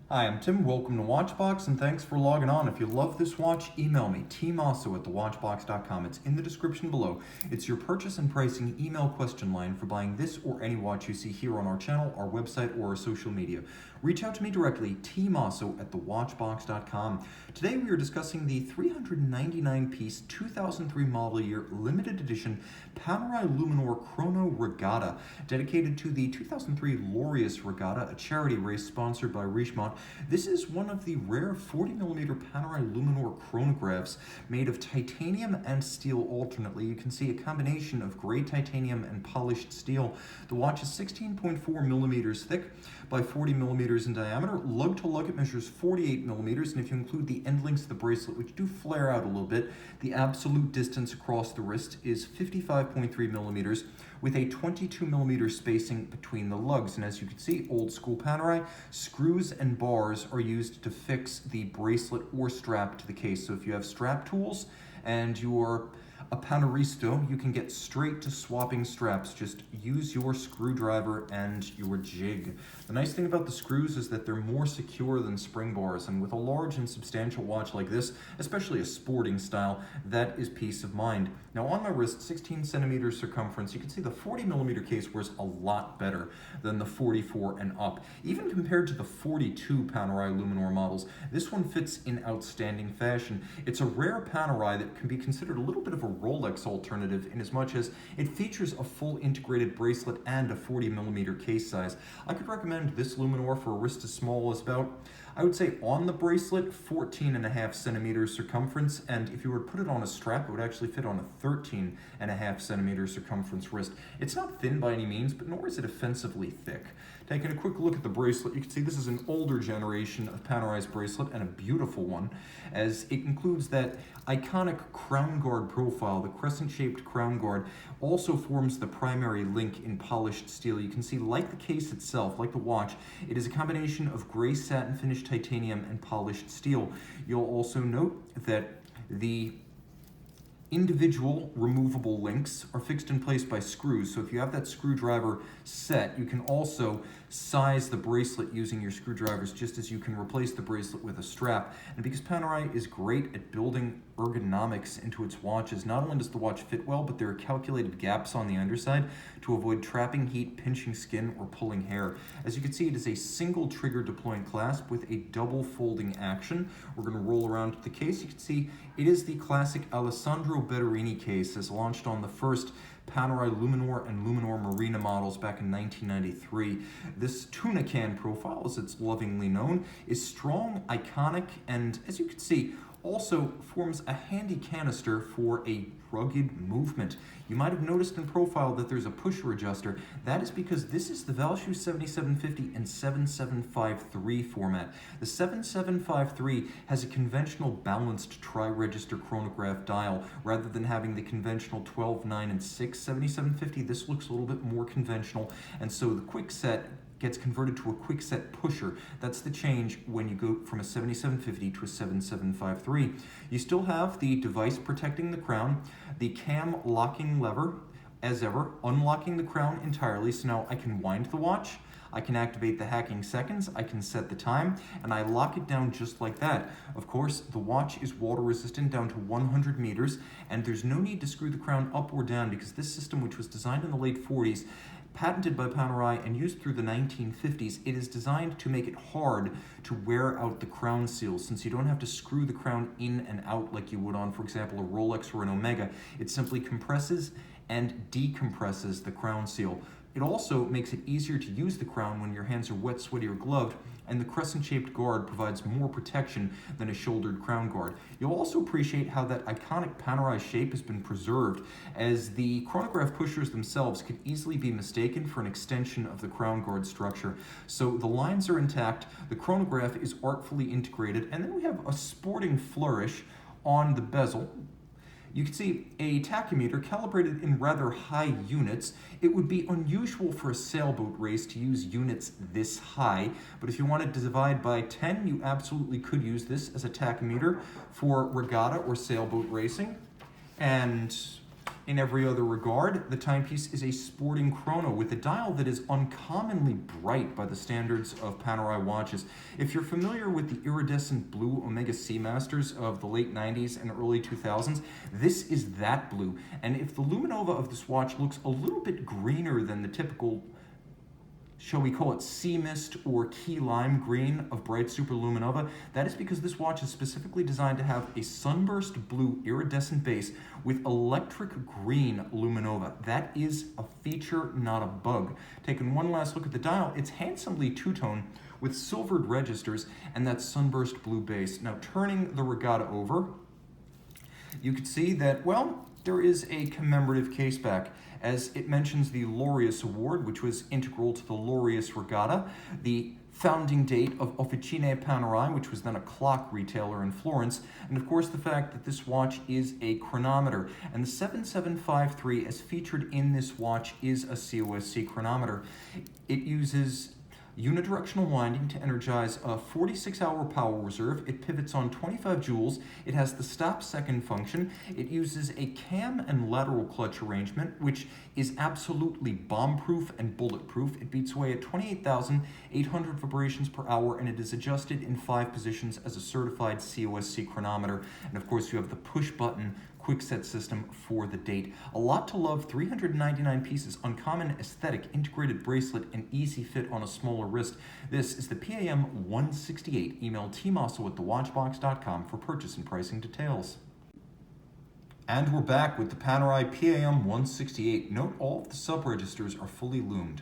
Hi, I'm Tim. Welcome to Watchbox, and thanks for logging on. If you love this watch, email me, tmosso at thewatchbox.com. It's in the description below. It's your purchase and pricing email question line for buying this or any watch you see here on our channel, our website, or our social media. Reach out to me directly, tmosso at thewatchbox.com. Today we are discussing the 399-piece 2003 model year limited edition Panerai Luminor Chronograph Regatta, dedicated to the 2003 Laureus Regatta, a charity race sponsored by Richemont. This is one of the rare 40mm Panerai Luminor chronographs made of titanium and steel alternately. You can see a combination of gray titanium and polished steel. The watch is 16.4 millimeters thick by 40 millimeters in diameter. Lug-to-lug, it measures 48 millimeters, and if you include the end links of the bracelet, which do flare out a little bit, the absolute distance across the wrist is 55.3 millimeters, with a 22 millimeter spacing between the lugs. And as you can see, old school Panerai, screws and bars are used to fix the bracelet or strap to the case. So if you have strap tools and you're a paneristo, you can get straight to swapping straps. Just use your screwdriver and your jig. The nice thing about the screws is that they're more secure than spring bars, and with a large and substantial watch like this, especially a sporting style, that is peace of mind. Now on my wrist, 16 centimeters circumference, you can see the 40 millimeter case wears a lot better than the 44 and up. Even compared to the 42 Panerai Luminor models, this one fits in outstanding fashion. It's a rare Panerai that can be considered a little bit of a Rolex alternative in as much as it features a full integrated bracelet and a 40 millimeter case size. I could recommend this Luminor for a wrist as small as about, I would say on the bracelet, 14.5 centimeters circumference, and if you were to put it on a strap, it would actually fit on a 13.5 centimeters circumference wrist. It's not thin by any means, but nor is it offensively thick. Taking a quick look at the bracelet, you can see this is an older generation of Panerai's bracelet, and a beautiful one, as it includes that iconic crown guard profile. The crescent-shaped crown guard also forms the primary link in polished steel. You can see, like the case itself, like the watch, it is a combination of gray satin finished titanium and polished steel. You'll also note that the individual removable links are fixed in place by screws. So if you have that screwdriver set, you can also size the bracelet using your screwdrivers, just as you can replace the bracelet with a strap. And because Panerai is great at building ergonomics into its watches, not only does the watch fit well, but there are calculated gaps on the underside to avoid trapping heat, pinching skin, or pulling hair. As you can see, it is a single trigger deploying clasp with a double folding action. We're going to roll around the case. You can see it is the classic Alessandro Betterini case, as launched on the first Panerai Luminor and Luminor Marina models back in 1993. This tuna can profile, as it's lovingly known, is strong, iconic, and as you can see, also forms a handy canister for a rugged movement. You might have noticed in profile that there's a pusher adjuster. That is because this is the Valshoe 7750 and 7753 format. The 7753 has a conventional balanced tri-register chronograph dial rather than having the conventional 12, 9, and 6 7750. This looks a little bit more conventional, and so the quick set gets converted to a quick set pusher. That's the change when you go from a 7750 to a 7753. You still have the device protecting the crown, the cam locking lever, as ever, unlocking the crown entirely. So now I can wind the watch, I can activate the hacking seconds, I can set the time, and I lock it down just like that. Of course, the watch is water resistant down to 100 meters, and there's no need to screw the crown up or down because this system, which was designed in the late 40s, patented by Panerai and used through the 1950s, it is designed to make it hard to wear out the crown seal, since you don't have to screw the crown in and out like you would on, for example, a Rolex or an Omega. It simply compresses and decompresses the crown seal. It also makes it easier to use the crown when your hands are wet, sweaty, or gloved, and the crescent-shaped guard provides more protection than a shouldered crown guard. You'll also appreciate how that iconic Panerai shape has been preserved, as the chronograph pushers themselves could easily be mistaken for an extension of the crown guard structure. So the lines are intact, the chronograph is artfully integrated, and then we have a sporting flourish on the bezel. You can see a tachymeter calibrated in rather high units. It would be unusual for a sailboat race to use units this high, but if you wanted to divide by 10, you absolutely could use this as a tachymeter for regatta or sailboat racing. And In every other regard, the timepiece is a sporting chrono with a dial that is uncommonly bright by the standards of Panerai watches. If you're familiar with the iridescent blue Omega Seamasters of the late 90s and early 2000s, this is that blue. And if the luminova of this watch looks a little bit greener than the typical, shall we call it sea mist or key lime green of bright superluminova, that is because this watch is specifically designed to have a sunburst blue iridescent base with electric green luminova. That is a feature, not a bug. Taking one last look at the dial, it's handsomely two-tone with silvered registers and that sunburst blue base. Now turning the Regatta over, you can see that, well, there is a commemorative case back, as it mentions the Laureus Award, which was integral to the Laureus Regatta, the founding date of Officine Panerai, which was then a clock retailer in Florence, and of course the fact that this watch is a chronometer. And the 7753, as featured in this watch, is a COSC chronometer. It uses unidirectional winding to energize a 46-hour power reserve. It pivots on 25 joules. It has the stop second function. It uses a cam and lateral clutch arrangement, which is absolutely bomb-proof and bulletproof. It beats away at 28,800 vibrations per hour, and it is adjusted in 5 positions as a certified COSC chronometer. And of course, you have the push-button quick set system for the date. A lot to love, 399 pieces, uncommon aesthetic, integrated bracelet, and easy fit on a smaller wrist. This is the PAM00168. Email tmosso@thewatchbox.com for purchase and pricing details. And we're back with the Panerai PAM00168. Note all of the sub-registers are fully loomed.